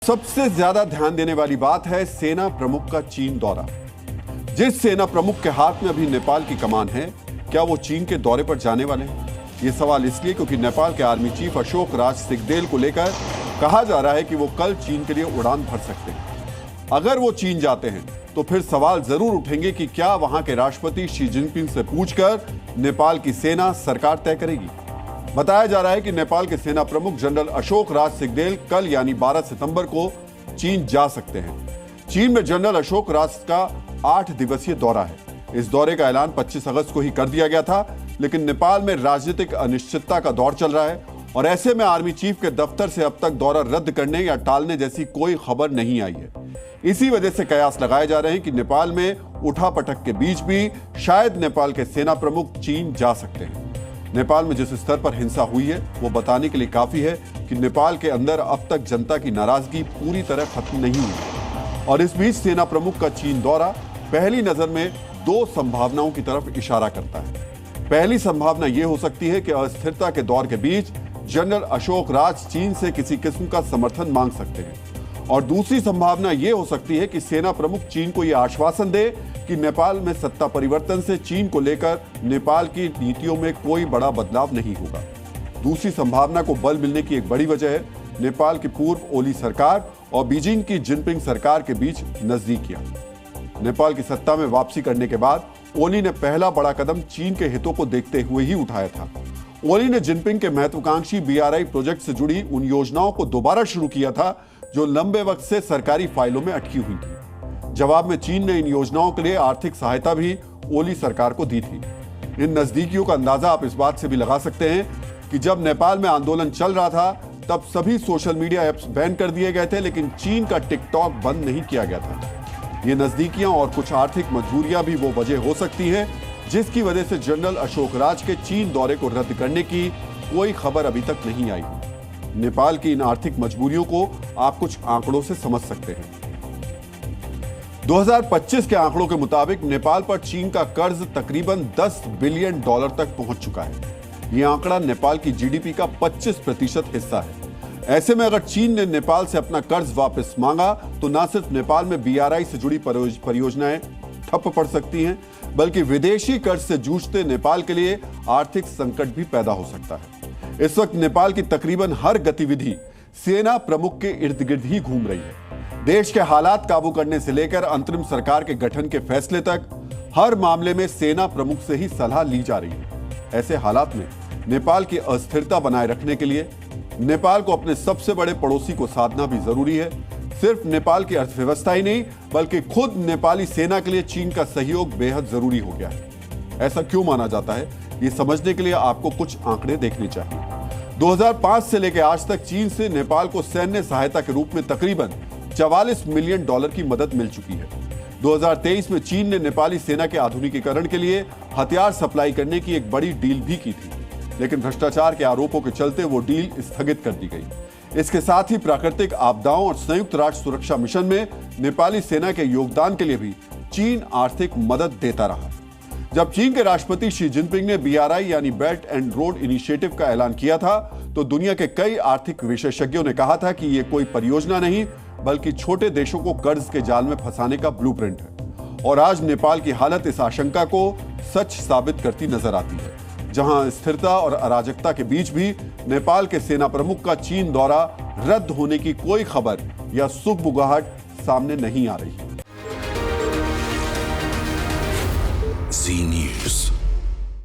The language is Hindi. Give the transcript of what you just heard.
सबसे ज्यादा ध्यान देने वाली बात है सेना प्रमुख का चीन दौरा। जिस सेना प्रमुख के हाथ में अभी नेपाल की कमान है, क्या वो चीन के दौरे पर जाने वाले हैं? ये सवाल इसलिए क्योंकि नेपाल के आर्मी चीफ अशोक राज सिंहदेल को लेकर कहा जा रहा है कि वो कल चीन के लिए उड़ान भर सकते हैं। अगर वो चीन जाते हैं तो फिर सवाल जरूर उठेंगे कि क्या वहां के राष्ट्रपति शी जिनपिंग से पूछकर नेपाल की सेना सरकार तय करेगी। बताया जा रहा है कि नेपाल के सेना प्रमुख जनरल अशोक राज सिंहदेल कल यानी 12 सितंबर को चीन जा सकते हैं। चीन में जनरल अशोक राज का 8 दिवसीय दौरा है। इस दौरे का ऐलान 25 अगस्त को ही कर दिया गया था, लेकिन नेपाल में राजनीतिक अनिश्चितता का दौर चल रहा है और ऐसे में आर्मी चीफ के दफ्तर से अब तक दौरा रद्द करने या टालने जैसी कोई खबर नहीं आई है। इसी वजह से कयास लगाए जा रहे हैं कि नेपाल में उठापटक के बीच भी शायद नेपाल के सेना प्रमुख चीन जा सकते हैं। नेपाल में जिस स्तर पर हिंसा हुई है वो बताने के लिए काफी है कि नेपाल के अंदर अब तक जनता की नाराजगी पूरी तरह खत्म नहीं हुई। और इस बीच सेना प्रमुख का चीन दौरा पहली नजर में 2 संभावनाओं की तरफ इशारा करता है। पहली संभावना यह हो सकती है कि अस्थिरता के दौर के बीच जनरल अशोक राज चीन से किसी किस्म का समर्थन मांग सकते हैं, और दूसरी संभावना यह हो सकती है कि सेना प्रमुख चीन को यह आश्वासन दे कि नेपाल में सत्ता परिवर्तन से चीन को लेकर नेपाल की नीतियों में कोई बड़ा बदलाव नहीं होगा। दूसरी संभावना को बल मिलने की एक बड़ी वजह है नेपाल की पूर्व ओली सरकार और बीजिंग की जिनपिंग सरकार के बीच नजदीकियां। नेपाल की सत्ता में वापसी करने के बाद ओली ने पहला बड़ा कदम चीन के हितों को देखते हुए ही उठाया था। ओली ने जिनपिंग के महत्वाकांक्षी BRI प्रोजेक्ट से जुड़ी उन योजनाओं को दोबारा शुरू किया था जो लंबे वक्त से सरकारी फाइलों में अटकी हुई थी। जवाब में चीन ने इन योजनाओं के लिए आर्थिक सहायता भी ओली सरकार को दी थी। इन नजदीकियों का अंदाजा आप इस बात से भी लगा सकते हैं कि जब नेपाल में आंदोलन चल रहा था तब सभी सोशल मीडिया ऐप्स बैन कर दिए गए थे, लेकिन चीन का टिकटॉक बंद नहीं किया गया था। ये नजदीकियां और कुछ आर्थिक मजबूरियां भी वो वजह हो सकती हैं जिसकी वजह से जनरल अशोक राज के चीन दौरे को रद्द करने की कोई खबर अभी तक नहीं आई। नेपाल की इन आर्थिक मजबूरियों को आप कुछ आंकड़ों से समझ सकते हैं। 2025 के आंकड़ों के मुताबिक नेपाल पर चीन का कर्ज तकरीबन $10 बिलियन तक पहुंच चुका है। यह आंकड़ा नेपाल की GDP का 25% हिस्सा है। ऐसे में अगर चीन ने नेपाल से अपना कर्ज वापस मांगा तो न सिर्फ नेपाल में BRI से जुड़ी परियोजनाएं ठप पड़ सकती हैं, बल्कि विदेशी कर्ज से जूझते नेपाल के लिए आर्थिक संकट भी पैदा हो सकता है। इस वक्त नेपाल की तकरीबन हर गतिविधि सेना प्रमुख के इर्द गिर्द ही घूम रही है। देश के हालात काबू करने से लेकर अंतरिम सरकार के गठन के फैसले तक हर मामले में सेना प्रमुख से ही सलाह ली जा रही है। ऐसे हालात में नेपाल की अस्थिरता बनाए रखने के लिए नेपाल को अपने सबसे बड़े पड़ोसी को साधना भी जरूरी है। सिर्फ नेपाल की अर्थव्यवस्था ही नहीं बल्कि खुद नेपाली सेना के लिए चीन का सहयोग बेहद जरूरी हो गया है। ऐसा क्यों माना जाता है, ये समझने के लिए आपको कुछ आंकड़े देखने चाहिए। 2005 से लेकर आज तक चीन से नेपाल को सैन्य सहायता के रूप में तकरीबन $44 मिलियन की मदद मिल चुकी है। 2023 में चीन ने नेपाली सेना के आधुनिकीकरण के लिए हथियार सप्लाई करने की एक बड़ी डील भी की थी, लेकिन भ्रष्टाचार के आरोपों के चलते वो डील स्थगित कर दी गई। इसके साथ ही प्राकृतिक आपदाओं और संयुक्त राष्ट्र सुरक्षा मिशन में नेपाली सेना के योगदान के लिए भी चीन आर्थिक मदद देता रहा। जब चीन के राष्ट्रपति शी जिनपिंग ने BRI यानी बेल्ट एंड रोड इनिशिएटिव का ऐलान किया था तो दुनिया के कई आर्थिक विशेषज्ञों ने कहा था कि ये कोई परियोजना नहीं बल्कि छोटे देशों को कर्ज के जाल में फंसाने का ब्लूप्रिंट है। और आज नेपाल की हालत इस आशंका को सच साबित करती नजर आती है, जहां स्थिरता और अराजकता के बीच भी नेपाल के सेना प्रमुख का चीन दौरा रद्द होने की कोई खबर या सुगबुगाहट सामने नहीं आ रही है। Zee News.